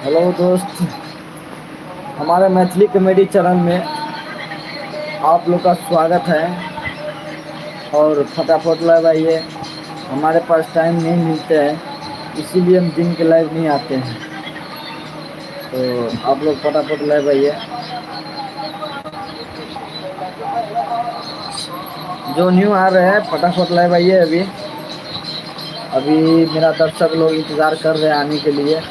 Hello दोस्त। हमारे Maithili comedy channel में आप लोग का स्वागत है। और फटाफट लाइव आइए। हमारे पास टाइम नहीं मिलते हैं, इसीलिए हम दिन के लाइव नहीं आते हैं। तो आप लोग फटाफट लाइव आइए। जो न्यू आ रहे हैं फटाफट लाइव आइए। अभी अभी मेरा दर्शक लोग इंतज़ार कर रहे हैं आने के लिए।